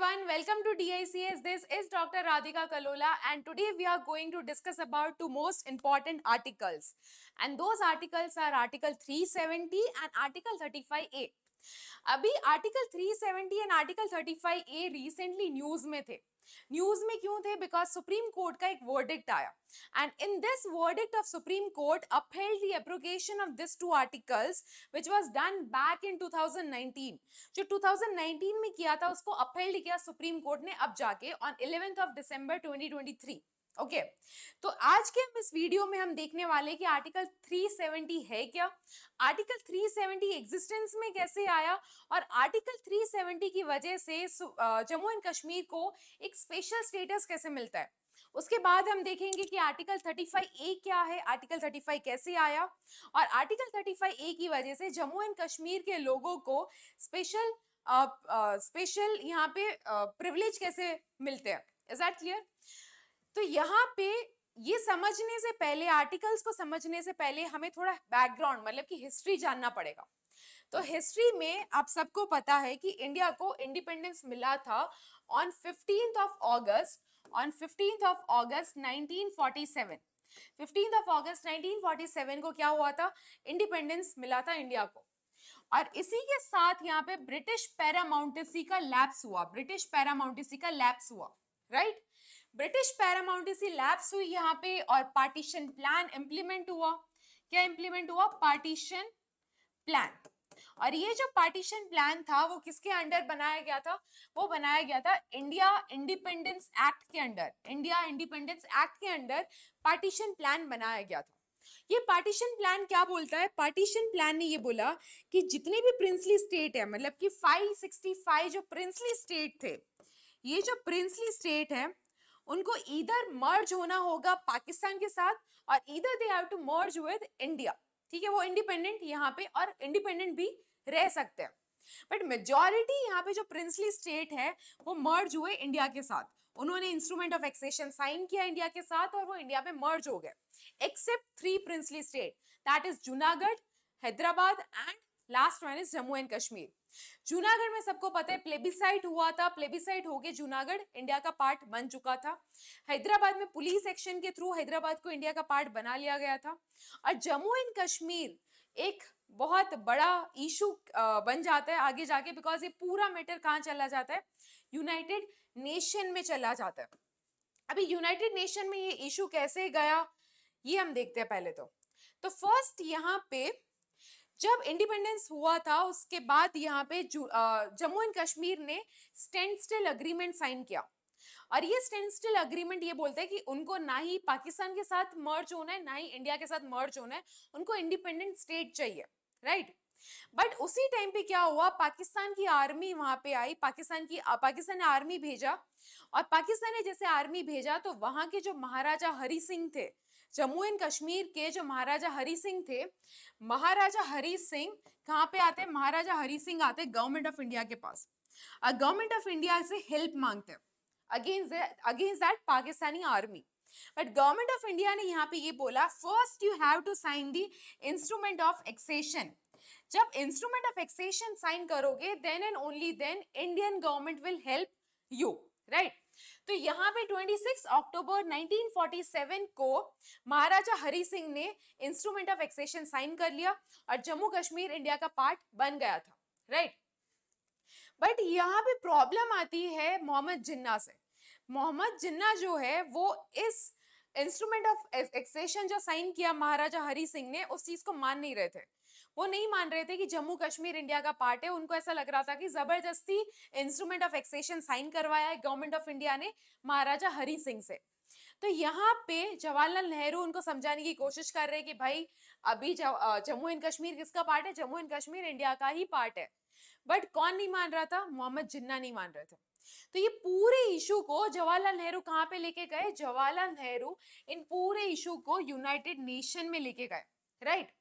everyone, welcome to DICS. This is Dr. Radhika Kalola and today we are going to discuss about two most important articles. And those articles are Article 370 and Article 35A. अभी article 370 and article 35A recently news में थे. News में क्यों थे? Because supreme court का एक verdict आया and in this verdict of Supreme Court upheld the abrogation of these two articles which was done back in 2019. जो 2019 में किया था उसको upheld किया सुप्रीम कोर्ट ने अब जाके on 11th of December 2023. Okay तो आज के हम इस वीडियो में हम देखने वाले कि आर्टिकल 370 है क्या, आर्टिकल 370 एग्जिस्टेंस में कैसे आया और आर्टिकल 370 की वजह से जम्मू एंड कश्मीर को एक स्पेशल स्टेटस कैसे मिलता है. उसके बाद हम देखेंगे कि आर्टिकल 35A क्या है, आर्टिकल 35 कैसे आया और आर्टिकल 35A की वजह से जम्मू एंड कश्मीर के लोगों को स्पेशल यहाँ पे प्रिविलेज कैसे मिलते हैं. Is that clear? तो यहाँ पे ये समझने से पहले, आर्टिकल्स को समझने से पहले हमें थोड़ा बैकग्राउंड मतलब कि हिस्ट्री जानना पड़ेगा. तो हिस्ट्री में आप सबको पता है कि इंडिया को इंडिपेंडेंस मिला था on 15th of August 1947. 15th of August 1947 को क्या हुआ था? इंडिपेंडेंस मिला था इंडिया को. और इसी के साथ यहाँ पे ब्रिटिश पैरामाउंटेसी का लैप्स हुआ. राइट, ब्रिटिश पैरामाउंटेसी लैप्स हुई यहाँ पे और पार्टीशन प्लान इंप्लीमेंट हुआ. क्या इंप्लीमेंट हुआ? Partition plan. और ये जो पार्टीशन प्लान था वो किसके अंडर बनाया गया था? वो बनाया गया था इंडिया इंडिपेंडेंस एक्ट के अंडर पार्टीशन प्लान बनाया गया था. ये पार्टीशन प्लान क्या बोलता है? पार्टीशन प्लान ने ये बोला कि जितने भी प्रिंसली स्टेट है, मतलब कि 565 जो प्रिंसली स्टेट थे, ये जो प्रिंसली स्टेट है उनको इधर मर्ज होना होगा पाकिस्तान के साथ और इधर they have to merge with India. ठीक है, वो इंडिपेंडेंट यहाँ पे और इंडिपेंडेंट भी रह सकते हैं, बट मेजॉरिटी यहाँ पे जो प्रिंसली स्टेट है वो मर्ज हुए इंडिया के साथ. उन्होंने इंस्ट्रूमेंट ऑफ एक्सेशन साइन किया इंडिया के साथ और वो इंडिया में मर्ज हो गए, except 3 princely state, that is Junagadh, Hyderabad and last one is Jammu and Kashmir. Junagadh में सबको पता है प्लेबिसाइट हुआ था, प्लेबिसाइट होके जूनागढ़ इंडिया का पार्ट बन चुका था. हैदराबाद में पुलिस एक्शन के थ्रू हैदराबाद को इंडिया का पार्ट बना लिया गया था. और जम्मू एंड कश्मीर एक बहुत बड़ा इशू बन जाता है आगे जाके, बिकॉज ये पूरा मैटर कहाँ चला जाता है? यूनाइटेड नेशन में चला जाता है. अभी यूनाइटेड नेशन में ये इशू कैसे गया ये हम देखते हैं पहले. तो फर्स्ट यहाँ पे जब इंडिपेंडेंस हुआ था उसके बाद यहाँ पे जम्मू एंड कश्मीर ने स्टैंड स्टिल अग्रीमेंट साइन किया. और ये स्टैंड स्टिल अग्रीमेंट ये बोलता है कि उनको ना ही पाकिस्तान के साथ मर्ज होना है ना ही इंडिया के साथ मर्ज होना है, उनको इंडिपेंडेंट स्टेट चाहिए. राइट, बट उसी टाइम पे क्या हुआ? पाकिस्तान की आर्मी वहां पे आई, पाकिस्तान ने आर्मी भेजा और पाकिस्तान ने जैसे आर्मी भेजा तो वहां के जो महाराजा हरि सिंह थे, जम्मू एंड कश्मीर के जो महाराजा हरि सिंह थे, महाराजा हरि सिंह कहाँ पे आते हैं? महाराजा हरि सिंह आते हैं गवर्नमेंट ऑफ इंडिया के पास और गवर्नमेंट ऑफ इंडिया से हेल्प मांगते हैं against that Pakistani army. But government of India ने यहाँ पे ये बोला, first you have to sign the instrument of accession. जब इंस्ट्रूमेंट ऑफ एक्सेशन साइन करोगे then and only then Indian government will help you. Right, तो यहाँ पे 26 अक्टूबर 1947 को महाराजा हरि सिंह ने इंस्ट्रूमेंट ऑफ एक्सेशन साइन कर लिया और जम्मू कश्मीर इंडिया का पार्ट बन गया था. राइट, बट यहाँ पे प्रॉब्लम आती है मोहम्मद जिन्ना से. मोहम्मद जिन्ना जो है वो इस इंस्ट्रूमेंट ऑफ एक्सेशन जो साइन किया महाराजा हरि सिंह ने उस चीज को मान नहीं रहे थे. वो नहीं मान रहे थे कि जम्मू कश्मीर इंडिया का पार्ट है. उनको ऐसा लग रहा था कि जबरदस्ती इंस्ट्रूमेंट ऑफ एक्सेशन साइन करवाया है गवर्नमेंट ऑफ इंडिया ने महाराजा हरि सिंह से. तो यहाँ पे जवाहरलाल नेहरू उनको समझाने की कोशिश कर रहे हैं कि भाई अभी जम्मू एंड कश्मीर किसका पार्ट है? जम्मू एंड कश्मीर इंडिया का ही पार्ट है. बट कौन नहीं मान रहा था? मोहम्मद जिन्ना नहीं मान रहे थे. तो ये पूरे इशू को जवाहरलाल नेहरू कहाँ पे लेके गए? जवाहरलाल नेहरू इन पूरे इशू को यूनाइटेड नेशन में लेके गए. राइट,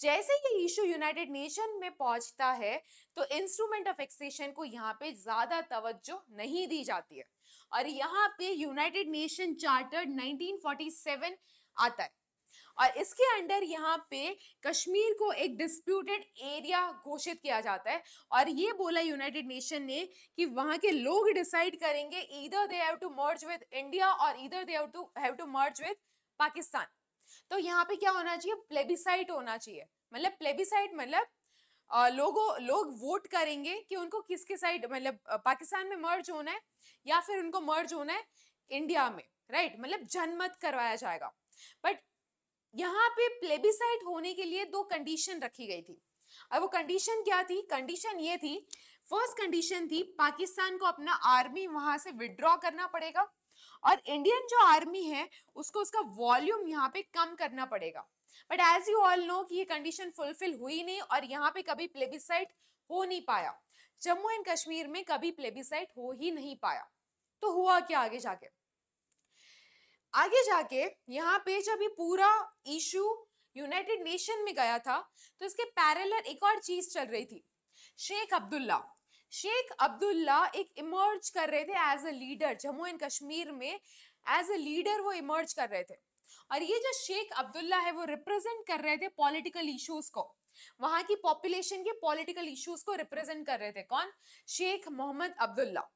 जैसे ये इशू यूनाइटेड नेशन में पहुंचता है तो इंस्ट्रूमेंट ऑफ एक्सेशन को यहाँ पे ज्यादा तवज्जो नहीं दी जाती है और यहाँ पे यूनाइटेड नेशन चार्टर 1947 आता है. और इसके अंडर यहाँ पे कश्मीर को एक डिस्प्यूटेड एरिया घोषित किया जाता है और ये बोला यूनाइटेड नेशन ने कि वहां के लोग डिसाइड करेंगे either they have to merge with India और either they have to merge with Pakistan. तो यहाँ पे क्या होना चाहिए, प्लेबिसाइट होना चाहिए। मतलब प्लेबिसाइट मतलब लोग वोट करेंगे कि उनको किसके साइड, मतलब पाकिस्तान में मर्ज होना है या फिर उनको मर्ज होना है इंडिया में, राइट। मतलब जनमत करवाया जाएगा। बट यहाँ पे प्लेबिसाइट होने के लिए दो कंडीशन रखी गई थी। अब वो कंडीशन क्या थी? कंडीशन ये थी, फर्स्ट कंडीशन थी पाकिस्तान को अपना आर्मी वहां से विड्रॉ करना पड़ेगा और इंडियन जो आर्मी है उसको उसका वॉल्यूम यहाँ पे कम करना पड़ेगा। But as you all know कि ये कंडीशन फुलफिल हुई नहीं और यहाँ पे कभी प्लेबिसाइट हो नहीं पाया। जम्मू एंड कश्मीर में कभी प्लेबिसाइट हो ही नहीं पाया। तो हुआ क्या आगे जाके? आगे जाके यहाँ पे जब ये पूरा इशू यूनाइटेड नेशन में गया था तो इसके पैरेलल एक और चीज चल रही थी। शेख अब्दुल्ला, शेख अब्दुल्ला एक इमर्ज कर रहे थे as a leader Jammu and Kashmir में। एज अ लीडर वो इमर्ज कर रहे थे और ये जो शेख अब्दुल्ला है वो रिप्रेजेंट कर रहे थे पॉलिटिकल इश्यूज को, वहां की पॉपुलेशन के पॉलिटिकल इश्यूज को रिप्रेजेंट कर रहे थे। कौन? शेख मोहम्मद अब्दुल्ला।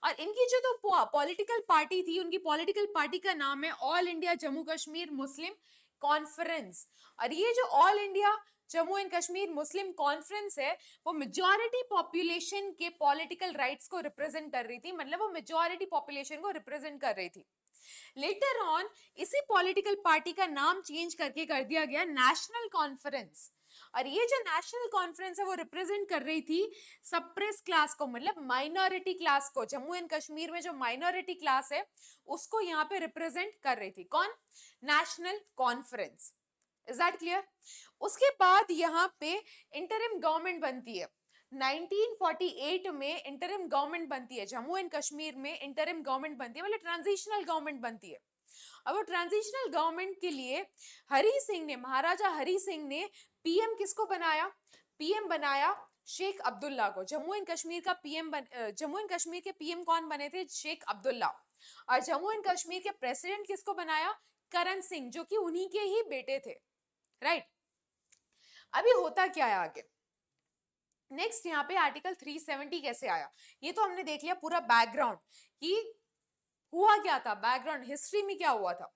और इनकी जो तो पॉलिटिकल पार्टी थी, उनकी पॉलिटिकल पार्टी का नाम है ऑल इंडिया जम्मू कश्मीर मुस्लिम कॉन्फ्रेंस। और ये जो all India Jammu and Kashmir Muslim conference है वो मेजॉरिटी पॉपुलेशन के पॉलिटिकल राइट्स को रिप्रेजेंट कर रही थी। मतलब वो मेजॉरिटी पॉपुलेशन को रिप्रेजेंट कर रही थी। लेटर ऑन इसी पॉलिटिकल पार्टी का नाम चेंज करके कर दिया गया नेशनल कॉन्फ्रेंस। और ये जो नेशनल कॉन्फ्रेंस है वो रिप्रेजेंट कर रही थी सप्रेस क्लास को, मतलब माइनॉरिटी क्लास को। जम्मू एंड कश्मीर में जो माइनॉरिटी क्लास है उसको यहाँ पे रिप्रेजेंट कर रही थी। कौन? National conference. Is that clear? उसके बाद यहाँ पे इंटरिम गवर्नमेंट बनती है। 1948 में इंटरिम गवर्नमेंट बनती है जम्मू एंड कश्मीर में। इंटरिम गवर्नमेंट बनती है मतलब ट्रांजिशनल गवर्नमेंट बनती है। अब वो ट्रांजिशनल गवर्नमेंट के लिए हरी सिंह ने, महाराजा हरी सिंह ने पीएम किसको बनाया? पीएम बनाया शेख अब्दुल्ला को। जम्मू एंड कश्मीर का पीएम जम्मू एंड कश्मीर के पीएम कौन बने थे? शेख अब्दुल्ला। और जम्मू एंड कश्मीर के प्रेसिडेंट किसको बनाया? करण सिंह, जो कि उन्हीं के ही बेटे थे, राइट। अभी होता क्या है आगे? नेक्स्ट यहाँ पे आर्टिकल 370 कैसे आया, ये तो हमने देख लिया पूरा बैकग्राउंड कि हुआ क्या था, बैकग्राउंड हिस्ट्री में क्या हुआ था।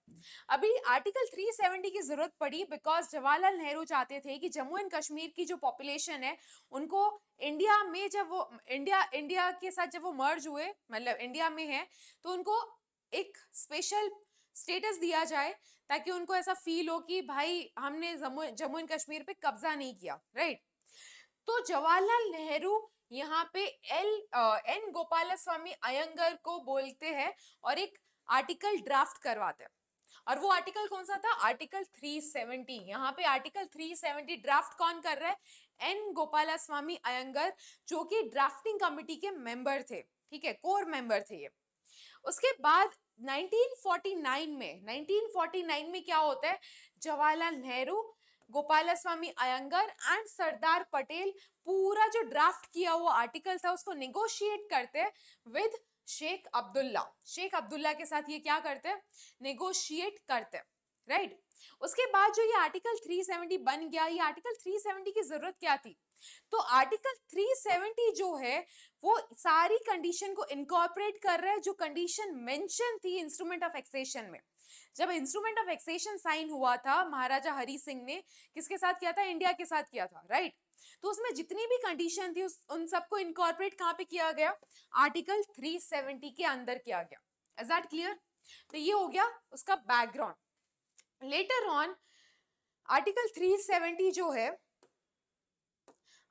अभी आर्टिकल 370 की जरूरत पड़ी बिकॉज जवाहरलाल नेहरू चाहते थे कि जम्मू एंड कश्मीर की जो पॉपुलेशन है उनको इंडिया में, जब वो इंडिया के साथ जब वो मर्ज हुए, मतलब इंडिया में है, तो उनको एक स्पेशल स्टेटस दिया जाए ताकि उनको ऐसा फील हो कि भाई हमने जम्मू एंड कश्मीर पे कब्जा नहीं किया, राइट। तो जवाहरलाल नेहरू यहाँ पे एन गोपालस्वामी अयंगर को बोलते हैं और एक आर्टिकल ड्राफ्ट करवाते हैं। और वो आर्टिकल कौन सा था? आर्टिकल 370। यहाँ पे आर्टिकल 370 ड्राफ्ट कौन कर रहा है? एन गोपालस्वामी अयंगर, जो कि ड्राफ्टिंग कमिटी के मेंबर थे, ठीक है, कोर मेंबर थे ये। उसके बाद 1949 में क्या होता है? जवाहरलाल नेहरू, गोपालस्वामी अयंगर एंड सरदार पटेल पूरा जो ड्राफ्ट किया हुआ आर्टिकल था उसको नेगोशिएट करते विद शेख अब्दुल्ला। शेख अब्दुल्ला के साथ ये क्या करते हैं? नेगोशिएट करते, राइट। उसके बाद जो ये आर्टिकल 370 बन गया, ये आर्टिकल 370 की जरूरत क्या थी? तो आर्टिकल 370 जो है वो सारी कंडीशन को इनकॉर्पोरेट कर रहा है जो कंडीशन मेंशन थी इंस्ट्रूमेंट ऑफ एक्सेशन में। जब इंस्ट्रूमेंट ऑफ एक्सेशन साइन हुआ था, महाराजा हरि सिंह ने किसके साथ किया था? इंडिया के साथ किया था, राइट। तो उसमें जितनी भी कंडीशन थी उन सबको इनकॉर्पोरेट कहां पे किया गया? आर्टिकल 370 के अंदर किया गया। Is that clear? तो ये हो गया उसका बैकग्राउंड। लेटर ऑन आर्टिकल 370 जो है,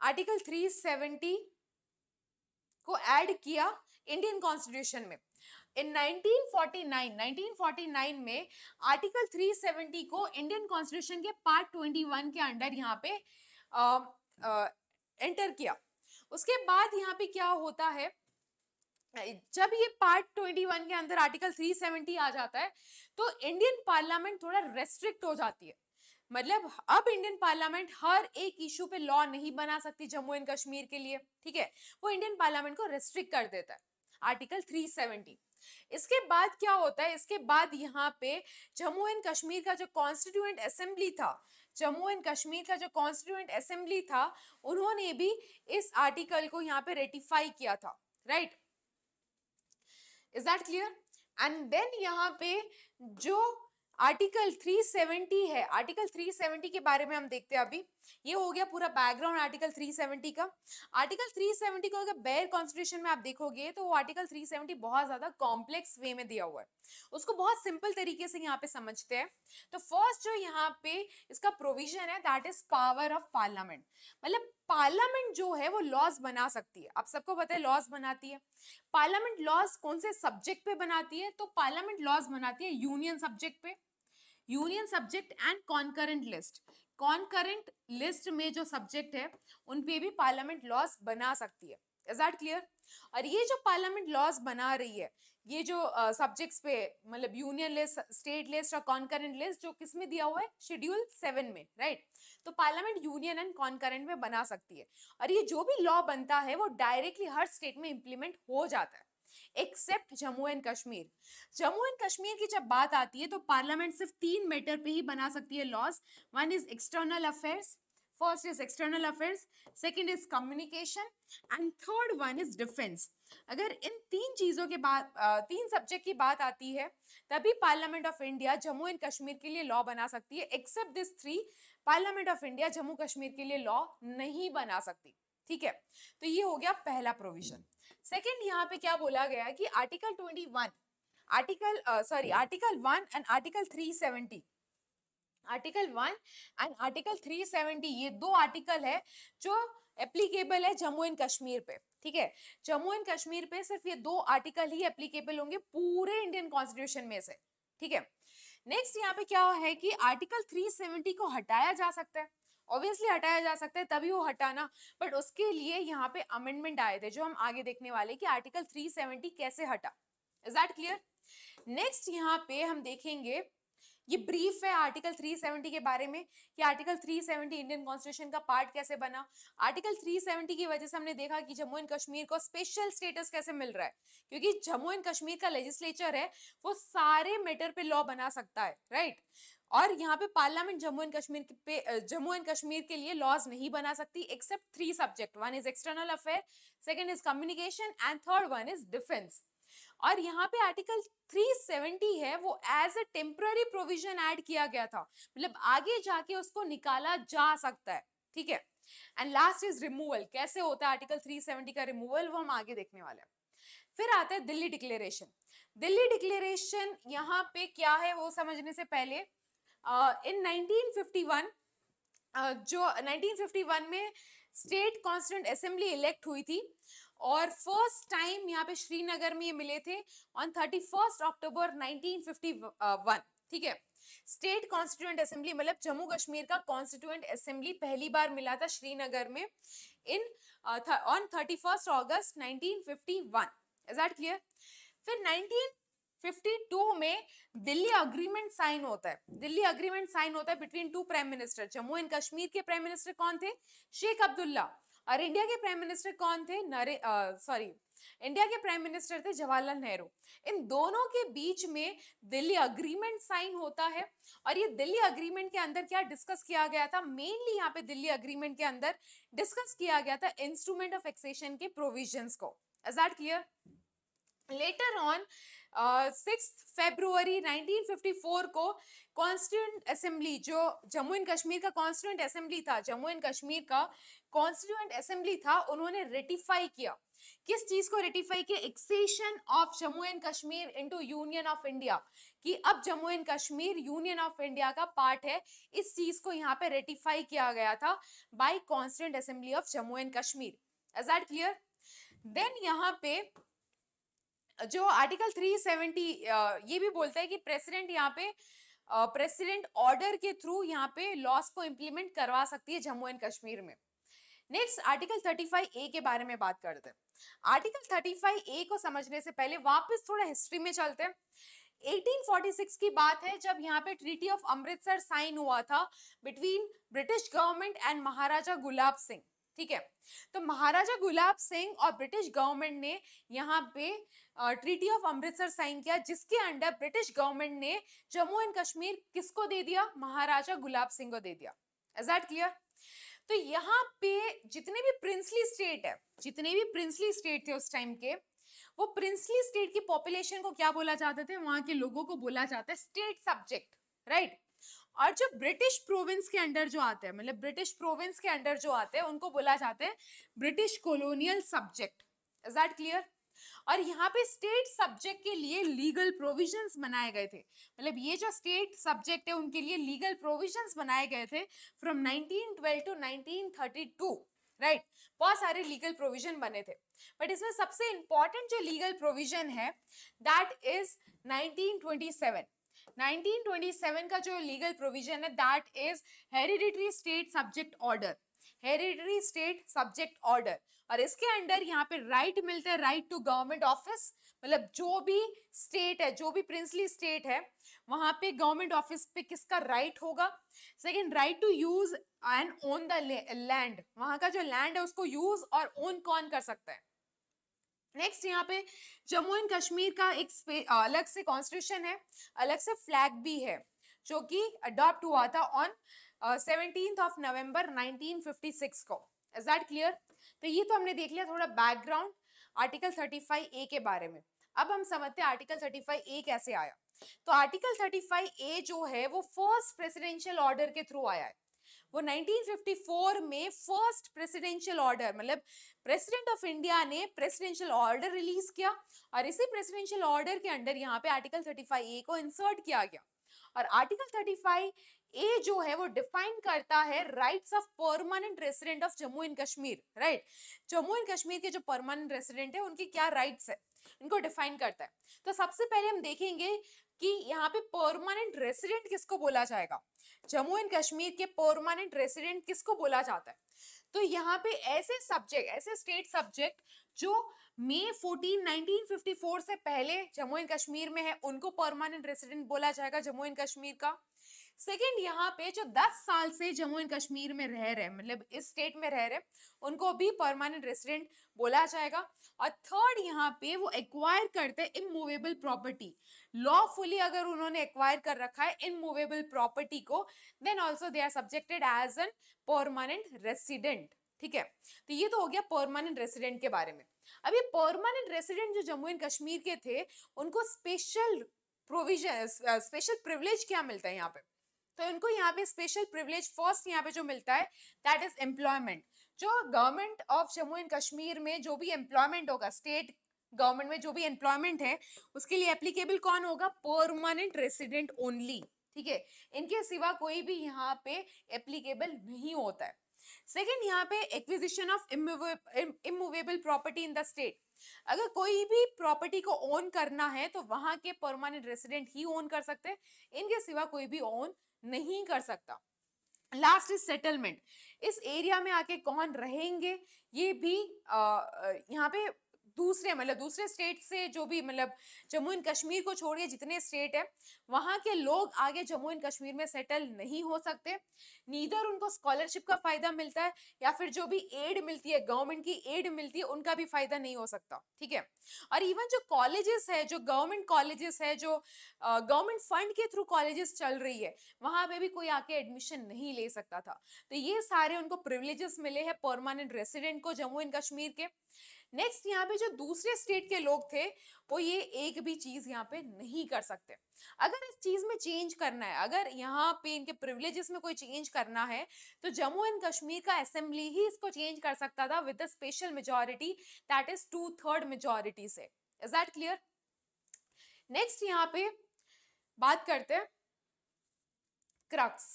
आर्टिकल 370 को ऐड किया इंडियन कॉन्स्टिट्यूशन में। इन 1949 में आर्टिकल 370 को इंडियन कॉन्स्टिट्यूशन के पार्ट 21 के अंडर यहाँ पे एंटर किया। उसके बाद यहाँ पे क्या होता है, जब ये पार्ट 21 के अंदर आर्टिकल 370 आ जाता है तो इंडियन पार्लियामेंट थोड़ा रेस्ट्रिक्ट हो जाती है। मतलब अब इंडियन पार्लियामेंट हर एक इशू पे लॉ नहीं बना सकती जम्मू एंड कश्मीर के लिए, ठीक है। वो इंडियन पार्लियामेंट को रेस्ट्रिक्ट कर देता है आर्टिकल 370। इसके बाद क्या होता है, इसके बाद यहाँ पे जम्मू एंड कश्मीर का जो कॉन्स्टिट्यूएंट असेंबली था, जम्मू एंड कश्मीर का जो कॉन्स्टिट्यूएंट असेंबली था, उन्होंने भी इस आर्टिकल को यहाँ पे रेटिफाई किया था, right? Is that clear? And then यहाँ पे जो आर्टिकल 370 है, आर्टिकल 370 के बारे में हम देखते हैं अभी। ये हो गया पूरा बैकग्राउंड आर्टिकल 370 का। आर्टिकल 370 को अगर बेयर कॉन्स्टिट्यूशन में आप देखोगे तो वो आर्टिकल 370 बहुत ज्यादा कॉम्प्लेक्स वे में दिया हुआ है, उसको बहुत सिंपल तरीके से यहाँ पे समझते हैं। तो फर्स्ट जो यहाँ पे इसका प्रोविजन है that is power of parliament, मतलब पार्लियामेंट जो है वो लॉज बना सकती है। आप सबको पता है लॉज बनाती है पार्लियामेंट। लॉज कौन से सब्जेक्ट पे बनाती है? तो पार्लियामेंट लॉज बनाती है यूनियन सब्जेक्ट पे, union subject and concurrent list. Concurrent list में जो सब्जेक्ट है उन पे भी पार्लियामेंट लॉज बना सकती है। Is that clear? और ये जो पार्लियामेंट लॉज बना रही है, ये जो सब्जेक्ट्स पे मतलब यूनियन लिस्ट, स्टेट लिस्ट और कॉन्करेंट लिस्ट जो किसमें दिया हुआ है? शेड्यूल 7 में, राइट? तो पार्लियामेंट यूनियन एंड कॉन्करेंट में बना सकती है और ये जो भी लॉ बनता है वो डायरेक्टली हर स्टेट में इंप्लीमेंट हो जाता है except Jammu and Kashmir. Jammu and Kashmir की जब बात आती है तो पार्लियामेंट सिर्फ 3 मैटर पे ही बना सकती है laws. One is external affairs, first is external affairs, second is communication and third one is defence. अगर इन 3 चीजों के बाद 3 सब्जेक्ट की बात आती है तभी parliament of India Jammu and Kashmir के लिए लॉ बना सकती है। Except this 3 parliament of India Jammu Kashmir के लिए लॉ नहीं बना सकती, ठीक है? तो ये हो गया पहला प्रोविजन। सेकंड यहाँ पे क्या बोला गया है कि article 21, article 1 and article 370, article 1 and article 370 ये 2 आर्टिकल है जो एप्लीकेबल है जम्मू एंड कश्मीर पे, ठीक है? जम्मू एंड कश्मीर पे सिर्फ ये 2 आर्टिकल ही एप्लीकेबल होंगे पूरे इंडियन कॉन्स्टिट्यूशन में से, ठीक है? नेक्स्ट यहाँ पे क्या है कि आर्टिकल 370 को हटाया जा सकता है, ऑब्वियसली हटाया जा सकता है, तभी वो हटाना, बट उसके लिए यहाँ पे अमेंडमेंट आए थे जो हम आगे देखने वाले कि आर्टिकल 370 कैसे हटा। Is that clear? नेक्स्ट यहाँ पे हम देखेंगे, ये ब्रीफ है आर्टिकल 370 के बारे में कि आर्टिकल 370 इंडियन कॉन्स्टिट्यूशन का पार्ट कैसे बना। आर्टिकल 370 की वजह से हमने देखा कि जम्मू एंड कश्मीर को स्पेशल स्टेटस कैसे मिल रहा है, क्योंकि जम्मू एंड कश्मीर का लेजिस्लेचर है वो सारे मैटर पे लॉ बना सकता है, राइट? और यहाँ पे पार्लियामेंट जम्मू एंड कश्मीर के लिए लॉज नहीं बना सकती except 3 subject. One is external affair, second is communication and third one is defence. और यहाँ पे आर्टिकल 370 है वो as a temporary provision add किया गया था, मतलब आगे जाके उसको निकाला जा सकता है, ठीक है? And last is removal. कैसे होता है आर्टिकल 370 का रिमूवल, वो हम आगे देखने वाले हैं। फिर आता है दिल्ली डिक्लेरेशन। दिल्ली डिक्लेरेशन यहाँ पे क्या है वो समझने से पहले इन 1951 जो 1951 में स्टेट कॉन्स्टिट्यूएंट असेंबली इलेक्ट हुई थी और फर्स्ट टाइम यहाँ पे श्रीनगर में ये मिले थे ऑन 31 अक्टूबर 1951, ठीक है? स्टेट कॉन्स्टिट्यूएंट असेंबली मतलब जम्मू कश्मीर का कॉन्स्टिट्यूएंट असेंबली पहली बार मिला था श्रीनगर में in on 31 August 1951। Is that clear? फिर 1952 में दिल्ली अग्रीमेंट साइन होता है। दिल्ली अग्रीमेंट साइन होता है between 2 prime minister. Jammu and Kashmir के प्राइम मिनिस्टर कौन थे? शेख अब्दुल्ला। और इंडिया के प्राइम मिनिस्टर कौन थे? इंडिया के प्राइम मिनिस्टर थे जवाहरलाल नेहरू। इन दोनों के बीच में दिल्ली अग्रीमेंट साइन होता है और ये दिल्ली अग्रीमेंट के अंदर क्या डिस्कस किया गया था? मेनली यहाँ पे दिल्ली अग्रीमेंट के अंदर डिस्कस किया गया था इंस्ट्रूमेंट ऑफ टैक्सेशन के प्रोविजंस को। Is that clear? Later on 6 फरवरी 1954 को कॉन्स्टिट्यूएंट असेंबली, जो जम्मू एंड कश्मीर का कॉन्स्टिट्यूएंट असेंबली था, जम्मू एंड कश्मीर का कॉन्स्टिट्यूएंट असेंबली था, उन्होंने रेटिफाई किया। किस चीज को रेटिफाई किया? Accession of Jammu and Kashmir into union of India, कि अब Jammu and Kashmir union of India का पार्ट है। इस चीज को यहाँ पे रेटिफाई किया गया था by constituent assembly of Jammu and Kashmir. Is that clear? Then यहाँ पे जो आर्टिकल 370 ये भी बोलता है कि प्रेसिडेंट यहाँ पे प्रेसिडेंट ऑर्डर के थ्रू यहाँ पे लॉस को इंप्लीमेंट करवा सकती है जम्मू एंड कश्मीर में। नेक्स्ट आर्टिकल 35A के बारे में बात करते हैं। आर्टिकल 35A को समझने से पहले वापस थोड़ा हिस्ट्री में चलते हैं। 1846 की बात है जब यहाँ पे ट्रीटी ऑफ अमृतसर साइन हुआ था बिटवीन ब्रिटिश गवर्नमेंट एंड महाराजा गुलाब सिंह, ठीक है। तो महाराजा गुलाब सिंह और ब्रिटिश गवर्नमेंट ने यहाँ पे ट्रीटी ऑफ अमृतसर साइन किया, जिसके अंडर ब्रिटिश गवर्नमेंट ने जम्मू एंड कश्मीर किसको दे दिया, महाराजा गुलाब सिंह को दे दिया। Is that clear? तो यहाँ पे जितने भी प्रिंसली स्टेट है, जितने भी प्रिंसली स्टेट थे उस टाइम के, वो प्रिंसली स्टेट की पॉपुलेशन को क्या बोला जाते थे, वहां के लोगों को बोला जाता है स्टेट सब्जेक्ट, राइट। और जो ब्रिटिश प्रोविंस के अंडर जो आते हैं, मतलब ब्रिटिश प्रोविंस के अंडर जो आते हैं, उनको बोला जाता है British colonial subject. Is that clear? और यहाँ पे स्टेट सब्जेक्ट के लिए लीगल प्रोविजंस बनाए गए थे, मतलब ये जो स्टेट सब्जेक्ट है उनके लिए लीगल प्रोविजंस बनाए गए थे फ्रॉम 1912 टू 1932, राइट। बहुत सारे लीगल प्रोविजन बने थे, बट इसमें सबसे इंपॉर्टेंट जो लीगल प्रोविजन है दैट इज 1927। 1927 का जो लीगल प्रोविजन है that is hereditary state subject order, hereditary state subject order. और इसके अंडर यहाँ पे राइट मिलता है, राइट टू गवर्नमेंट ऑफिस, मतलब जो भी स्टेट है, जो भी प्रिंसली स्टेट है, वहां पे गवर्नमेंट ऑफिस पे किसका राइट होगा। Second, right to use and own the land, वहां का जो लैंड है उसको यूज और ओन कौन कर सकता है। नेक्स्ट यहाँ पे जम्मू एंड कश्मीर का एक अलग से कॉन्स्टिट्यूशन है, अलग से फ्लैग भी है, जो कि अडॉप्ट हुआ था ऑन 17th of November 1956 को। Is that clear? तो ये तो हमने देख लिया थोड़ा बैकग्राउंड आर्टिकल 35A के बारे में। अब हम समझते हैं आर्टिकल 35A कैसे आया। तो आर्टिकल 35A जो है वो फर्स्ट प्रेसिडेंशियल ऑर्डर के थ्रू आया है। वो 1954 में फर्स्ट प्रेसिडेंशियल ऑर्डर, मतलब प्रेसिडेंट ऑफ इंडिया ने प्रेसिडेंशियल ऑर्डर रिलीज किया, और इसी प्रेसिडेंशियल ऑर्डर के अंडर यहाँ पे आर्टिकल 35A को इंसर्ट किया गया। और आर्टिकल 35A जो है वो डिफाइन करता है rights of permanent resident of Jammu and Kashmir, right. Jammu and Kashmir के जो परमानेंट रेसिडेंट है उनकी क्या राइट्स है, इनको डिफाइन करता है। तो सबसे पहले हम देखेंगे कि यहाँ पे परमानेंट रेसिडेंट किसको बोला जाएगा, जम्मू एंड कश्मीर के परमानेंट रेसिडेंट किसको बोला जाता है। तो यहाँ पे ऐसे सब्जेक्ट, ऐसे स्टेट सब्जेक्ट जो मई 14 1954 से पहले जम्मू एंड कश्मीर में है, उनको परमानेंट रेसिडेंट बोला जाएगा जम्मू एंड कश्मीर का। सेकेंड, यहाँ पे जो 10 साल से जम्मू एंड कश्मीर में रह रहे, मतलब इस स्टेट में रह रहे, उनको भी परमानेंट रेसिडेंट बोला जाएगा। और थर्ड, यहाँ पे वो एक्वायर करते हैं इमूवेबल प्रॉपर्टी, लॉफुली अगर उन्होंने एक्वायर कर रखा है इमूवेबल प्रॉपर्टी को, then also they are subjected as an permanent resident. ठीक है, तो ये तो हो गया परमानेंट रेसिडेंट के बारे में। अब ये परमानेंट रेसिडेंट जो जम्मू एंड कश्मीर के थे, उनको स्पेशल प्रोविजन, स्पेशल प्रिविलेज क्या मिलता है यहाँ पे, तो इनको यहाँ पे स्पेशल प्रिविलेज फर्स्ट यहाँ पे जो मिलता है दैट इज एम्प्लॉयमेंट। जो government of Jammu and Kashmir में जो भी एम्प्लॉयमेंट होगा, स्टेट गवर्नमेंट में जो भी एम्प्लॉयमेंट है, उसके लिए एप्लीकेबल कौन होगा, परमानेंट रेसिडेंट ओनली। ठीक है, इनके सिवा कोई भी यहाँ पे एप्लीकेबल नहीं होता है। सेकेंड, यहाँ पे acquisition of immovable property in the state, अगर कोई भी प्रॉपर्टी को ओन करना है तो वहां के परमानेंट रेसिडेंट ही ओन कर सकते हैं, इनके सिवा कोई भी ओन नहीं कर सकता। लास्ट इज सेटलमेंट, इस एरिया में आके कौन रहेंगे, ये भी यहाँ पे दूसरे, मतलब दूसरे स्टेट से जो भी, मतलब जम्मू एंड कश्मीर को छोड़िए जितने स्टेट है, वहां के लोग आगे जम्मू एंड कश्मीर में सेटल नहीं हो सकते। नीदर उनको स्कॉलरशिप का फायदा मिलता है या फिर जो भी एड मिलती है, गवर्नमेंट की एड मिलती है, उनका भी फायदा नहीं हो सकता। ठीक है, और इवन जो कॉलेजेस है, जो गवर्नमेंट कॉलेजेस है, जो गवर्नमेंट फंड के थ्रू कॉलेजेस चल रही है, वहां पे भी कोई आके एडमिशन नहीं ले सकता था। तो ये सारे उनको प्रिविलेजेस मिले हैं परमानेंट रेसिडेंट को जम्मू एंड कश्मीर के। नेक्स्ट, यहाँ पे जो दूसरे स्टेट के लोग थे, वो ये एक भी चीज यहाँ पे नहीं कर सकते। अगर इस चीज में चेंज करना है, अगर यहाँ पे इनके प्रिविलेजेस में कोई चेंज करना है, तो जम्मू एंड कश्मीर का असेंबली ही इसको चेंज कर सकता था with the special majority, that is 2/3 majority से। Is that clear? नेक्स्ट, यहाँ पे बात करते हैं क्रक्स।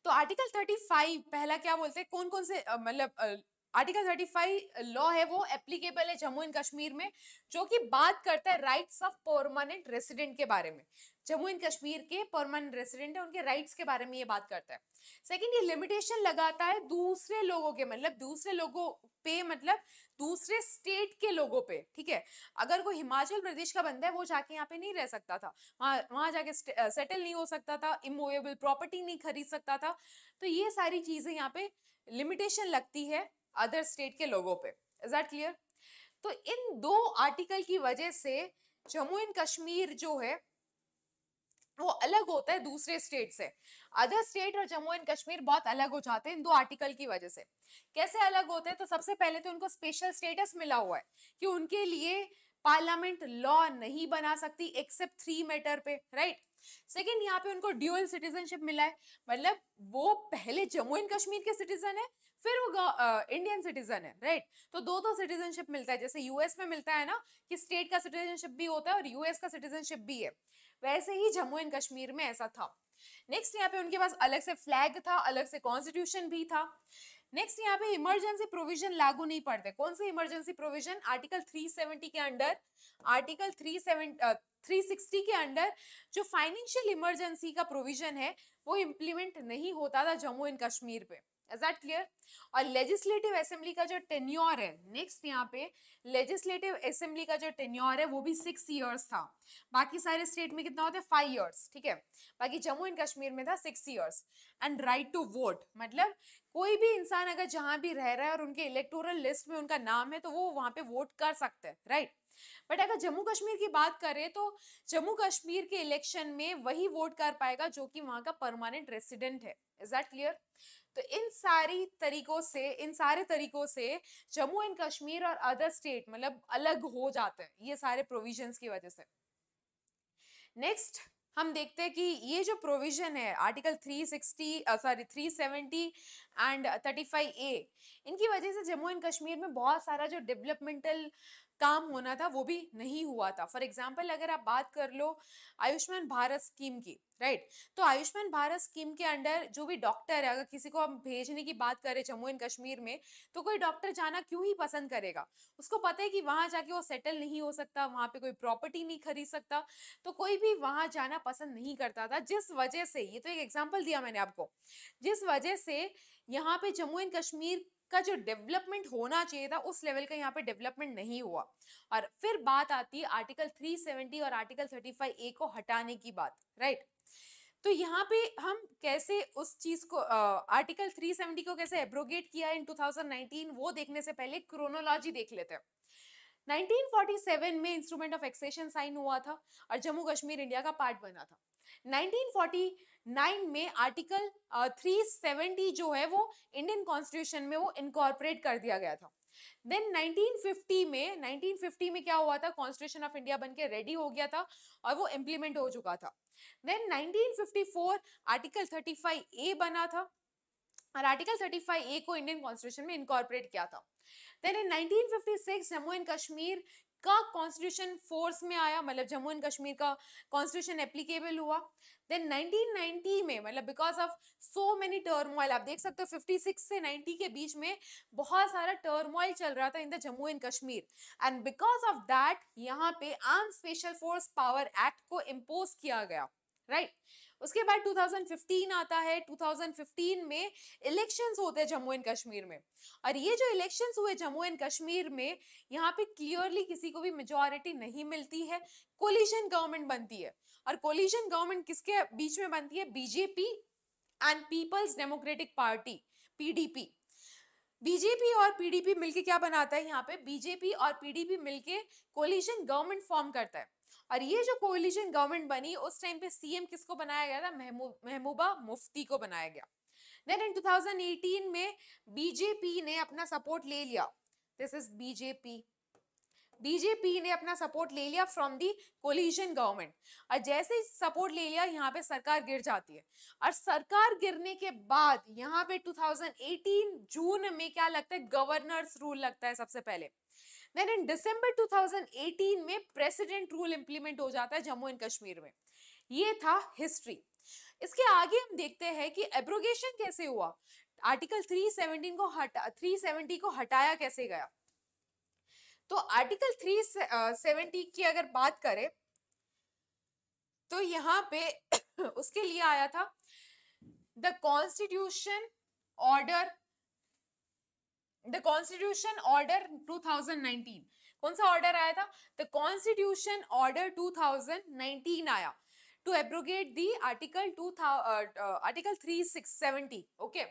तो आर्टिकल 35 पहला क्या बोलते हैं, कौन कौन से मतलब आर्टिकल 35 लॉ है वो एप्लीकेबल है जम्मू एंड कश्मीर में, जो कि बात करता है राइट्स ऑफ परमानेंट रेसिडेंट के बारे में। जम्मू एंड कश्मीर के परमानेंट रेसिडेंट है, उनके राइट्स के बारे में ये बात करता है। सेकंड, ये लिमिटेशन लगाता है दूसरे लोगों के, मतलब दूसरे लोगों पे, मतलब दूसरे स्टेट के लोगों पे। ठीक है, अगर कोई हिमाचल प्रदेश का बंदा है, वो जाके यहाँ पे नहीं रह सकता था, वहां जाके सेटल नहीं हो सकता था, इमूवेबल प्रॉपर्टी नहीं खरीद सकता था। तो ये सारी चीजें यहाँ पे लिमिटेशन लगती है अदर स्टेट के लोगों पे। Is that clear? तो इन दो आर्टिकल की वजह से जम्मू एंड कश्मीर जो है वो अलग होता है दूसरे स्टेट से। अदर स्टेट और जम्मू एंड कश्मीर बहुत अलग हो जाते हैं इन दो आर्टिकल की वजह से। कैसे अलग होते हैं? तो सबसे पहले तो उनको स्पेशल स्टेटस मिला हुआ है कि उनके लिए पार्लियामेंट लॉ नहीं बना सकती एक्सेप्ट 3 मैटर पे, राइट। सेकंड, यहाँ पे उनको ड्यूअल सिटीजनशिप मिला है, मतलब वो पहले जम्मू एंड कश्मीर के सिटीजन है, फिर वो इंडियन सिटीजन है, राइट। तो दो सिटीजनशिप मिलता है, जैसे यूएस में मिलता है ना कि स्टेट का सिटीजनशिप भी होता है और यूएस का सिटीजनशिप भी है, वैसे ही जम्मू एंड कश्मीर में ऐसा था। नेक्स्ट, यहाँ पे उनके पास अलग से फ्लैग था, अलग से कॉन्स्टिट्यूशन भी था। नेक्स्ट, यहाँ पे इमरजेंसी प्रोविजन लागू नहीं पड़ते। कौन से इमरजेंसी प्रोविजन? आर्टिकल 370 के अंडर, आर्टिकल 360 के अंडर जो फाइनेंशियल इमरजेंसी का प्रोविजन है वो इंप्लीमेंट नहीं होता था जम्मू एंड कश्मीर पे। Is that clear? और लेजिस्लेटिव असेंबली का जो टेन्योर है, नेक्स्ट यहाँ पे लेजिस्लेटिव असेंबली का जो टेन्योर है वो भी 6 इयर्स था। बाकी सारे स्टेट में कितना होता है? 5 इयर्स, ठीक है। बाकी जम्मू एंड कश्मीर में था 6 years. And right to vote, मतलब कोई भी इंसान अगर जहां भी रह रहा है और उनके इलेक्टोरल लिस्ट में उनका नाम है तो वो वहां पे वोट कर सकते हैं, राइट। बट अगर जम्मू कश्मीर की बात करें तो जम्मू कश्मीर के इलेक्शन में वही वोट कर पाएगा जो कि वहां का परमानेंट रेसिडेंट है। Is that clear? तो इन सारे तरीकों से जम्मू एंड कश्मीर और अदर स्टेट मतलब अलग हो जाते हैं ये सारे प्रोविजंस की वजह से। नेक्स्ट हम देखते हैं कि ये जो प्रोविजन है आर्टिकल 370 एंड 35A, इनकी वजह से जम्मू एंड कश्मीर में बहुत सारा जो डेवलपमेंटल काम होना था वो भी नहीं हुआ था। फॉर एग्जाम्पल अगर आप बात कर लो आयुष्मान भारत स्कीम की, राइट, तो आयुष्मान भारत स्कीम के अंडर जो भी डॉक्टर है, अगर किसी को हम भेजने की बात करें जम्मू एंड कश्मीर में, तो कोई डॉक्टर जाना क्यों ही पसंद करेगा? उसको पता है कि वहां जाके वो सेटल नहीं हो सकता, वहां पे कोई प्रॉपर्टी नहीं खरीद सकता, तो कोई भी वहां जाना पसंद नहीं करता था। जिस वजह से, ये तो एक एग्जांपल दिया मैंने आपको, जिस वजह से यहाँ पे जम्मू एंड कश्मीर का जो डेवलपमेंट होना चाहिए था उस लेवल का यहाँ पे डेवलपमेंट नहीं हुआ। और फिर बात आती है आर्टिकल 370 और आर्टिकल 35A को हटाने की बात, राइट। तो यहाँ पे हम कैसे उस चीज को आर्टिकल 370 को कैसे एब्रोगेट किया इन 2019 वो देखने से पहले क्रोनोलॉजी देख लेते हैं। 1947 में इंस्ट्रूमेंट ऑफ एक्सेशन साइन हुआ था और जम्मू कश्मीर इंडिया का पार्ट बना था। 1949 में आर्टिकल 370 जो है वो इंडियन कॉन्स्टिट्यूशन में वो इनकॉर्पोरेट कर दिया गया था। देन 1950 में क्या हुआ था? कॉन्स्टिट्यूशन ऑफ इंडिया बनके रेडी हो गया था और वो इम्प्लीमेंट हो चुका था। देन 1954 आर्टिकल 35A बना था और आर्टिकल 35A को इंडियन कॉन्स्टिट्यूशन में इनकॉर्पोरेट किया था। Then in 1956 Jammu and Kashmir का कॉन्स्टिट्यूशन फोर्स में आया, मतलब जम्मू एंड कश्मीर का कॉन्स्टिट्यूशन एप्लीकेबल हुआ। देन 1990 में, मतलब because of so many turmoil, आप देख सकते हो 56 से 90 के बीच में बहुत सारा टर्मोइल चल रहा था in the Jammu and Kashmir, and because of that यहाँ पे arm special force power act को इम्पोज किया गया, राइट। उसके बाद 2015 आता है। 2015 में इलेक्शंस होते हैं जम्मू एंड कश्मीर में, और ये जो इलेक्शंस हुए जम्मू एंड कश्मीर में, यहाँ पे क्लियरली किसी को भी मेजॉरिटी नहीं मिलती है, कोलिशन गवर्नमेंट बनती है। और कोलिशन गवर्नमेंट किसके बीच में बनती है? BJP and peoples democratic party, PDP. BJP और पीडीपी मिलके क्या बनाता है? यहाँ पे बीजेपी और पीडीपी मिलके कोलिशन गवर्नमेंट फॉर्म करता है। और ये जो कोलिशन गवर्नमेंट बनी उस टाइम पे सीएम किसको बनाया गया था? महबूबा मुफ्ती को बनाया गया। देन इन 2018 में बीजेपी ने अपना सपोर्ट ले लिया। दिस इज बीजेपी ने अपना सपोर्ट ले लिया फ्रॉम दी कोलिशन गवर्नमेंट, और जैसे ही सपोर्ट ले लिया यहाँ पे सरकार गिर जाती है। और सरकार गिरने के बाद यहाँ पे 2018 जून में क्या लगता है? गवर्नर्स रूल लगता है सबसे पहले। देन इन दिसंबर 2018 में प्रेसिडेंट रूल इंप्लीमेंट हो जाता है जम्मू एंड कश्मीर में। ये था हिस्ट्री। इसके आगे हम देखते हैं कि एब्रोगेशन कैसे हुआ, आर्टिकल 370 को हटाया कैसे गया। तो आर्टिकल 370 की अगर बात करें तो यहाँ पे उसके लिए आया था द कॉन्स्टिट्यूशन ऑर्डर 2019। कौन सा ऑर्डर आया था? द कॉन्स्टिट्यूशन ऑर्डर 2019 आया to abrogate the article 370। Okay,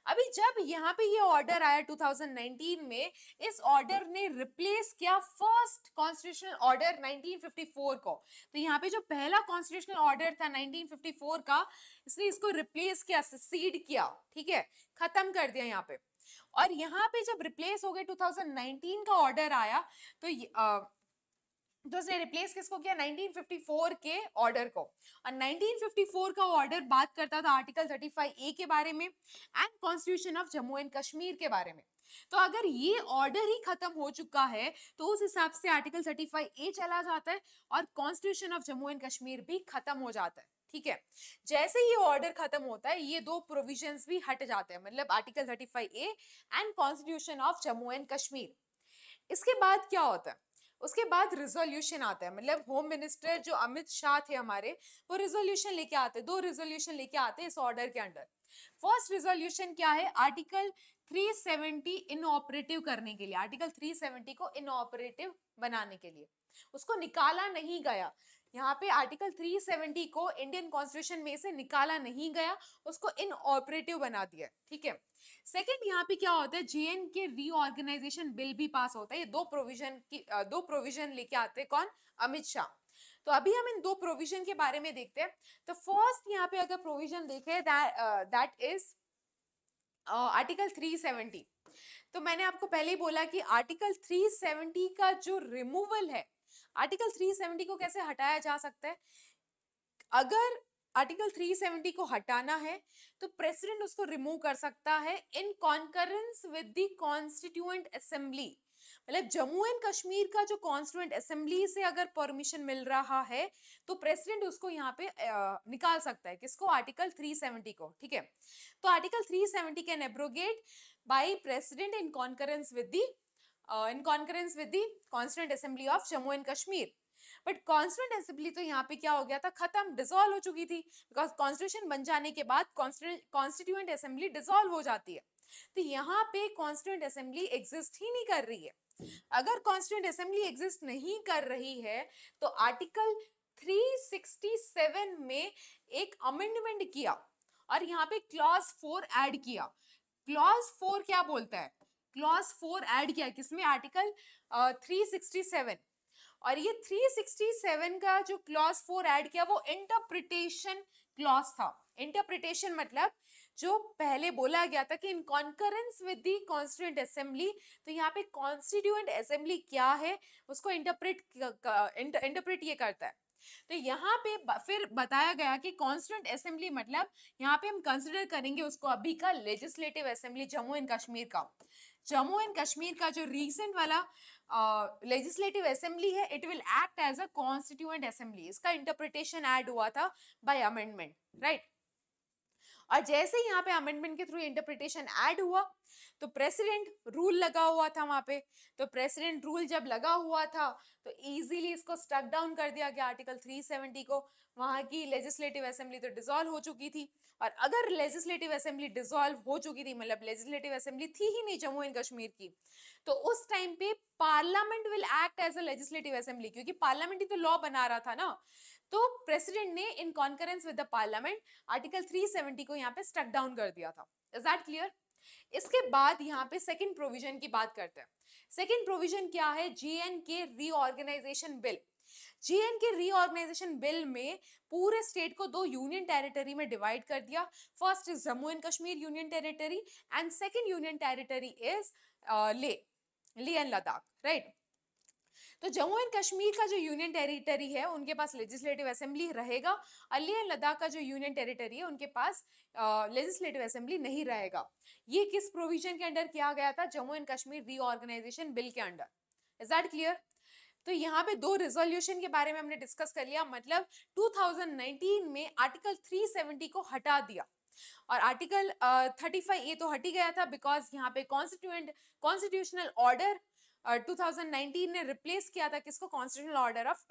अभी जब यहाँ पे ये ऑर्डर आया 2019 में, इस ऑर्डर ने रिप्लेस किया फर्स्ट कॉन्स्टिट्यूशनल ऑर्डर 1954 को। तो यहाँ पे जो पहला कॉन्स्टिट्यूशनल ऑर्डर था 1954 का, इसने इसको रिप्लेस किया, सीड किया, ठीक है, खत्म कर दिया यहाँ पे। और यहाँ पे जब रिप्लेस हो गए 2019 का ऑर्डर आया, तो उसने रिप्लेस किसको किया, 1954 के ऑर्डर को। और 1954 का ऑर्डर बात करता था आर्टिकल 35A के बारे में and constitution of Jammu and Kashmir के बारे में। तो अगर ये ऑर्डर ही खत्म हो चुका है तो उस हिसाब से आर्टिकल 35A चला जाता है और constitution of Jammu and Kashmir भी खत्म हो जाता है, ठीक है। जैसे ये ऑर्डर खत्म होता है, ये दो प्रोविजंस भी हट जाते हैं, मतलब article 35A and constitution of Jammu and Kashmir. इसके बाद क्या होता है, उसके बाद रिजोल्यूशन आता है, मतलब होम मिनिस्टर जो अमित शाह थे हमारे, वो रिजोल्यूशन लेके आते हैं, दो रिजोल्यूशन लेके आते हैं इस ऑर्डर के अंडर। फर्स्ट रिजोल्यूशन क्या है, आर्टिकल 370 इनऑपरेटिव करने के लिए, आर्टिकल 370 को इनऑपरेटिव बनाने के लिए। उसको निकाला नहीं गया, यहाँ पे आर्टिकल 370 को इंडियन कॉन्स्टिट्यूशन में से निकाला नहीं गया, उसको इनऑपरेटिव बना दिया, ठीक है। सेकंड यहाँ पे क्या होता है, जेएन के रीऑर्गेनाइजेशन बिल भी पास होता है। ये दो प्रोविजन लेके आते हैं कौन, अमित शाह। तो अभी हम इन दो प्रोविजन के बारे में देखते हैं। तो फर्स्ट यहाँ पे अगर प्रोविजन देखें, दैट इज आर्टिकल 370। तो मैंने आपको पहले ही बोला कि आर्टिकल 370 का जो रिमूवल है, आर्टिकल 370 को कैसे हटाया जा सकता है, अगर आर्टिकल 370 को हटाना है तो प्रेसिडेंट उसको रिमूव कर सकता है in concurrence with the constituent assembly. मतलब जम्मू एंड कश्मीर का जो कॉन्स्टिट्यूएंट असेंबली से अगर परमिशन मिल रहा है तो प्रेसिडेंट उसको यहाँ पे निकाल सकता है, किसको, आर्टिकल 370 को, ठीक है। तो article 370 can abrogate by president in concurrence with the constituent assembly of Jammu and Kashmir. But constituent assembly तो यहाँ पे क्या हो गया था, खत्म, डिसॉल्व हो चुकी थी, बिकॉज कॉन्स्टिट्यूशन बन जाने के बाद कॉन्स्टिट्यूएंट असेंबली डिसॉल्व हो जाती है। तो यहाँ पे कॉन्स्टिट्यूएंट असेंबली एग्जिस्ट ही नहीं कर रही है। अगर कॉन्स्टिट्यूएंट असेंबली एग्जिस्ट नहीं कर रही है तो आर्टिकल 367 में एक अमेंडमेंट किया और यहाँ पे क्लॉज 4 ऐड किया। क्लॉज 4 क्या बोलता है, क्लॉज 4 ऐड किया किसमें, आर्टिकल 367। और ये 367 का जो क्लॉज 4 ऐड किया वो इंटरप्रिटेशन क्लॉज था। इंटरप्रिटेशन मतलब जो पहले बोला गया था कि in concurrence with the constituent assembly, तो यहाँ पे कॉन्स्टिट्यूएंट असेंबली क्या है उसको इंटरप्रेट ये करता है। तो यहाँ पे फिर बताया गया कि कॉन्स्टिट्यूएंट असेंबली मतलब यहाँ पे हम कंसिडर करेंगे उसको अभी का legislative assembly Jammu and Kashmir का। जम्मू एंड कश्मीर का जो रीसेंट वाला लेजिस्लेटिव असेंबली है, it will act as a constituent assembly. इसका इंटरप्रिटेशन ऐड हुआ था बाय अमेंडमेंट, राइट। और जैसे यहाँ पे अमेंडमेंट के थ्रू इंटरप्रिटेशन ऐड हुआ तो प्रेसिडेंट रूल लगा हुआ था वहां पे। तो प्रेसिडेंट रूल जब लगा हुआ था तो इजीली इसको स्टक डाउन कर दिया गया आर्टिकल 370 को। वहां की लेजिस्लेटिव असेंबली तो डिसॉल्व हो चुकी थी, और अगर लेजिस्लेटिव असेंबली डिसॉल्व हो चुकी थी, मतलब लेजिस्लेटिव असेंबली थी ही नहीं जम्मू एंड कश्मीर की, तो उस टाइम पे parliament will act as a legislative assembly, क्योंकि पार्लियामेंट ही तो लॉ बना रहा था ना। तो प्रेसिडेंट ने in concurrence with the parliament article 370 को यहाँ पे स्टक डाउन कर दिया था। Is that clear? इसके बाद यहाँ पे सेकंड प्रोविजन की बात करते हैं। सेकंड प्रोविजन क्या है, J and K reorganisation bill. J and K reorganisation bill में पूरे स्टेट को दो यूनियन टेरिटरी में डिवाइड कर दिया। First is Jammu and Kashmir union territory and second union territory is ले एंड लद्दाख, राइट। तो जम्मू एंड कश्मीर का जो यूनियन टेरिटरी है उनके पास लेजिस्लेटिव असेंबली रहेगा, और लेह एंड लद्दाख का जो यूनियन टेरिटरी है उनके पास लेजिस्लेटिव असेंबली नहीं रहेगा। ये किस प्रोविजन के अंडर किया गया था, Jammu and Kashmir reorganisation bill के अंडर। Is that clear? तो यहाँ पे दो रिजोल्यूशन के बारे में हमने डिस्कस कर लिया, मतलब 2019 में आर्टिकल 370 को हटा दिया, और आर्टिकल 35A तो हट ही गया था बिकॉज यहाँ पे कॉन्स्टिट्यूशनल ऑर्डर 2019 ने रिप्लेस किया था किसको, कॉन्स्टिट्यूशनल ऑर्डर ऑफ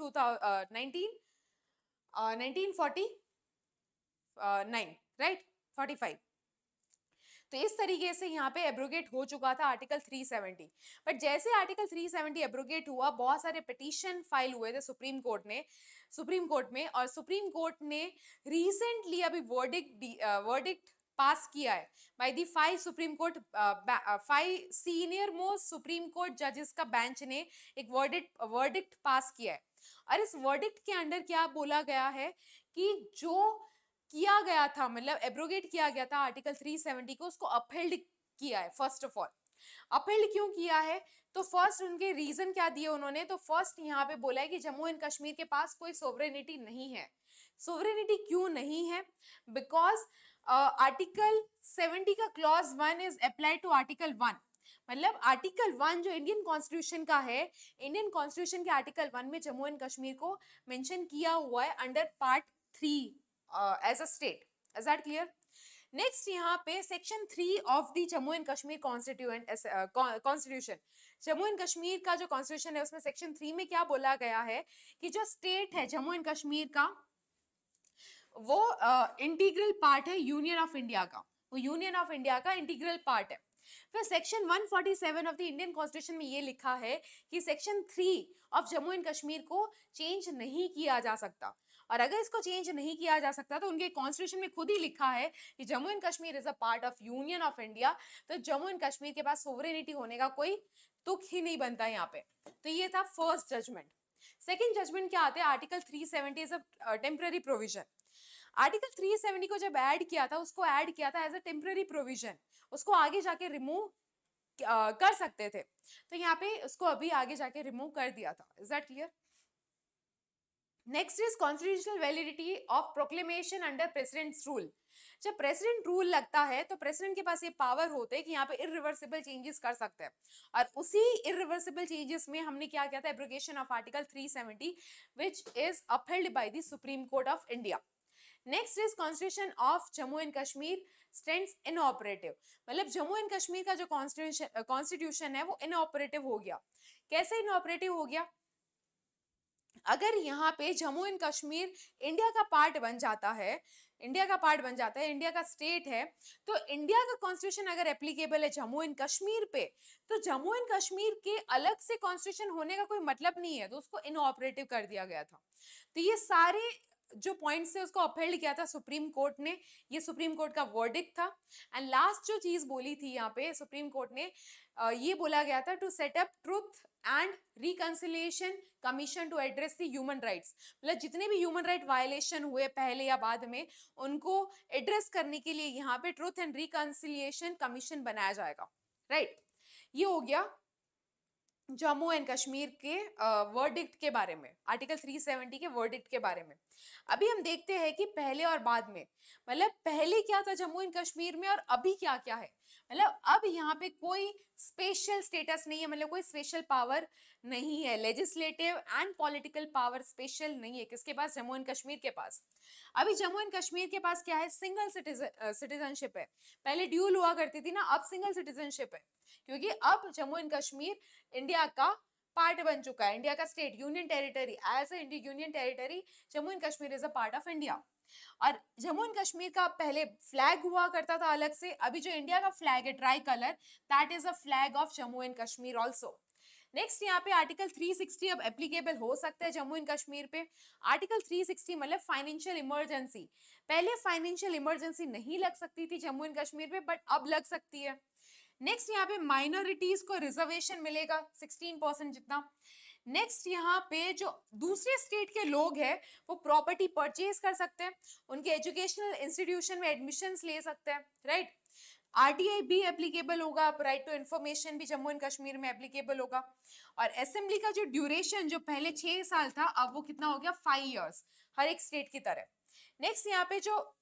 1949, राइट, 45। तो इस तरीके से यहाँ पे एब्रोगेट हो चुका था आर्टिकल 370। बट जैसे आर्टिकल 370 एब्रोगेट हुआ, बहुत सारे पिटीशन फाइल हुए थे सुप्रीम कोर्ट में, और सुप्रीम कोर्ट ने रिसेंटली अभी वर्डिक्ट पास किया है by the 5 senior most supreme court जजेस का बेंच ने एक वर्डिक्ट पास किया है। और इस वर्डिक्ट के अंडर क्या बोला गया है कि जो किया गया था, मतलब एब्रोगेट किया गया था आर्टिकल 370 को, उसको अपहेल्ड किया है। फर्स्ट ऑफ ऑल अपहेल्ड क्यों किया है, तो फर्स्ट उनके रीजन क्या दिए उन्होंने, तो फर्स्ट यहाँ पे बोला है कि जम्मू एंड कश्मीर के पास कोई सोवरेनिटी नहीं है। सोवरेनिटी क्यों नहीं है, बिकॉज आर्टिकल 70 का clause 1 is applied to article 1। मतलब आर्टिकल 1 जो इंडियन कॉन्स्टिट्यूशन का है, इंडियन कॉन्स्टिट्यूशन के आर्टिकल 1 में जम्मू एंड कश्मीर को मेंशन किया हुआ है under part 3 as a state. Is that clear? Next यहाँ पे section 3 of the Jammu and Kashmir constitution, Jammu and Kashmir का जो कॉन्स्टिट्यूशन है उसमें सेक्शन 3 में क्या बोला गया है कि जो स्टेट है जम्मू एंड कश्मीर का, वो इंटीग्रल पार्ट है यूनियन ऑफ इंडिया का, वो यूनियन ऑफ इंडिया का इंटीग्रल पार्ट है। फिर section 147 of the Indian constitution में ये लिखा है कि section 3 of Jammu and Kashmir को चेंज नहीं किया जा सकता, और अगर इसको चेंज नहीं किया जा सकता तो उनके कॉन्स्टिट्यूशन में खुद ही लिखा है कि Jammu and Kashmir is a part of union of India, तो जम्मू एंड कश्मीर के पास सोवरेनिटी होने का कोई तुक ही नहीं बनता यहाँ पे। तो ये था फर्स्ट जजमेंट। सेकेंड जजमेंट क्या आता है, article 370 is a temporary provision. Article 370 को जब ऐड किया था, उसको ऐड किया था एज अ टेम्पररी प्रोविजन, उसको आगे जाके रिमूव कर सकते थे, तो यहाँ पे उसको अभी आगे जाके रिमूव कर दिया था। Is that clear? Next is constitutional validity of proclamation under presidents rule. जब प्रेसिडेंट रूल लगता है तो प्रेसिडेंट के पास ये पावर होते हैं कि यहाँ पे इरिवर्सिबल चेंजेस कर सकते हैं, और उसी इरिवर्सिबल चेंजेस में हमने क्या किया था, abrogation of article 370 which is upheld by the supreme court of India. Next is constitution of Jammu and Kashmir stands inoperative. मतलब जम्मू एंड कश्मीर का जो कॉन्स्टिट्यूशन है वो इनऑपरेटिव हो गया। कैसे इनऑपरेटिव हो गया, अगर यहाँ पे जम्मू एंड कश्मीर इंडिया का पार्ट बन जाता है, इंडिया का पार्ट बन जाता है, इंडिया का स्टेट है, तो इंडिया का कॉन्स्टिट्यूशन अगर एप्लीकेबल है जम्मू एंड कश्मीर पे, तो जम्मू एंड कश्मीर के अलग से कॉन्स्टिट्यूशन होने का कोई मतलब नहीं है, तो उसको इनऑपरेटिव कर दिया गया था। तो ये सारे जो पॉइंट्स है उसको अपहेल्ड किया था सुप्रीम कोर्ट ने, ये सुप्रीम कोर्ट का वर्डिक्ट था। एंड लास्ट जो चीज बोली थी यहाँ पे सुप्रीम कोर्ट ने, ये बोला गया था to set up truth and reconciliation commission to address the human rights. मतलब जितने भी ह्यूमन राइट वायलेशन हुए पहले या बाद में, उनको एड्रेस करने के लिए यहाँ पे ट्रुथ एंड रिकंसिलिएशन कमीशन बनाया जाएगा। राइट, ये हो गया जम्मू एंड कश्मीर के वर्डिक्ट के बारे में, आर्टिकल 370 के वर्डिक्ट के बारे में। अभी हम देखते हैं कि पहले और बाद में, मतलब पहले क्या था जम्मू एंड कश्मीर में और अभी क्या क्या है। मतलब अब यहाँ पे कोई स्पेशल स्टेटस नहीं है, मतलब कोई स्पेशल पावर नहीं है, legislative and political power special नहीं है किसके पास, जम्मू एंड कश्मीर के पास। अभी जम्मू एंड कश्मीर के पास क्या है, सिंगल सिटीजनशिप है। पहले ड्यूल हुआ करती थी ना, अब सिंगल सिटीजनशिप है, क्योंकि अब जम्मू एंड कश्मीर इंडिया का पार्ट बन चुका है, इंडिया का state, union territory. As a union territory Jammu and Kashmir is a part of India. और जम्मू एंड कश्मीर का पहले फ्लैग हुआ करता था अलग से, अभी जो इंडिया का फ्लैग है try colour, that is a flag of Jammu and Kashmir also. Next यहाँ पे आर्टिकल 360 अब एप्लीकेबल हो सकता है जम्मू एंड कश्मीर पे। आर्टिकल 360 मतलब फाइनेंशियल इमरजेंसी। पहले फाइनेंशियल इमरजेंसी नहीं लग सकती थी जम्मू एंड कश्मीर पे, बट अब लग सकती है। नेक्स्ट यहाँ पे माइनॉरिटीज को रिजर्वेशन मिलेगा 16% जितना। नेक्स्ट यहाँ पे जो दूसरे स्टेट के लोग हैं वो प्रॉपर्टी परचेज कर सकते हैं, उनके एजुकेशनल इंस्टीट्यूशन में एडमिशंस ले सकते हैं। राइट, आरटीआई भी एप्लीकेबल होगा, राइट टू इंफॉर्मेशन भी जम्मू एंड कश्मीर में एप्लीकेबल होगा। और असेंबली का जो ड्यूरेशन जो पहले 6 साल था, अब वो कितना हो गया, 5 इयर्स, हर एक स्टेट की तरह। नेक्स्ट यहाँ पे जो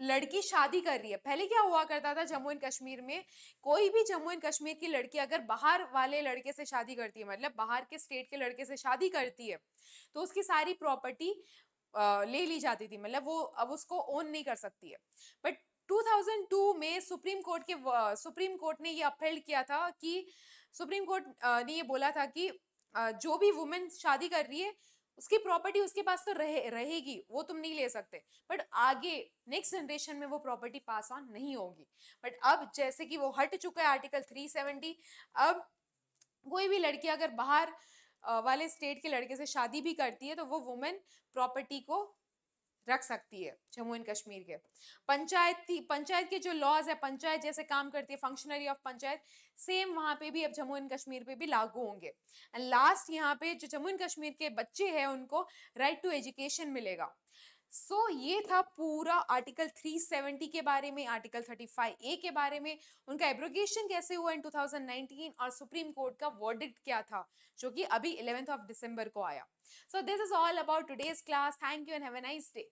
लड़की शादी कर रही है, पहले क्या हुआ करता था जम्मू एंड कश्मीर में, कोई भी जम्मू एंड कश्मीर की लड़की अगर बाहर वाले लड़के से शादी करती है, मतलब बाहर के स्टेट के लड़के से शादी करती है, तो उसकी सारी प्रॉपर्टी ले ली जाती थी, मतलब वो अब उसको ओन नहीं कर सकती है। बट 2002 में सुप्रीम कोर्ट ने ये अपहेल्ड किया था कि सुप्रीम कोर्ट ने ये बोला था कि जो भी वुमेन शादी कर रही है उसकी प्रॉपर्टी उसके पास तो रहेगी, वो तुम नहीं ले सकते, बट आगे नेक्स्ट जनरेशन में वो प्रॉपर्टी पास ऑन नहीं होगी। बट अब जैसे कि वो हट चुका है आर्टिकल 370, अब कोई भी लड़की अगर बाहर वाले स्टेट के लड़के से शादी भी करती है तो वो वुमेन प्रॉपर्टी को रख सकती है जम्मू एंड कश्मीर के। पंचायत के जो लॉज है, पंचायत जैसे काम करती है, फंक्शनरी ऑफ पंचायत, सेम वहां पे भी अब जम्मू एंड कश्मीर पे भी लागू होंगे। एंड लास्ट यहाँ पे जो जम्मू एंड कश्मीर के बच्चे हैं उनको राइट टू एजुकेशन मिलेगा। ये था पूरा आर्टिकल 370 के बारे में, आर्टिकल 35A के बारे में, उनका एब्रोगेशन कैसे हुआ इन 2019 और सुप्रीम कोर्ट का वर्डिक्ट क्या था जो कि अभी 11th ऑफ दिसंबर को आया। So this is all about today's class. Thank you and have a nice day.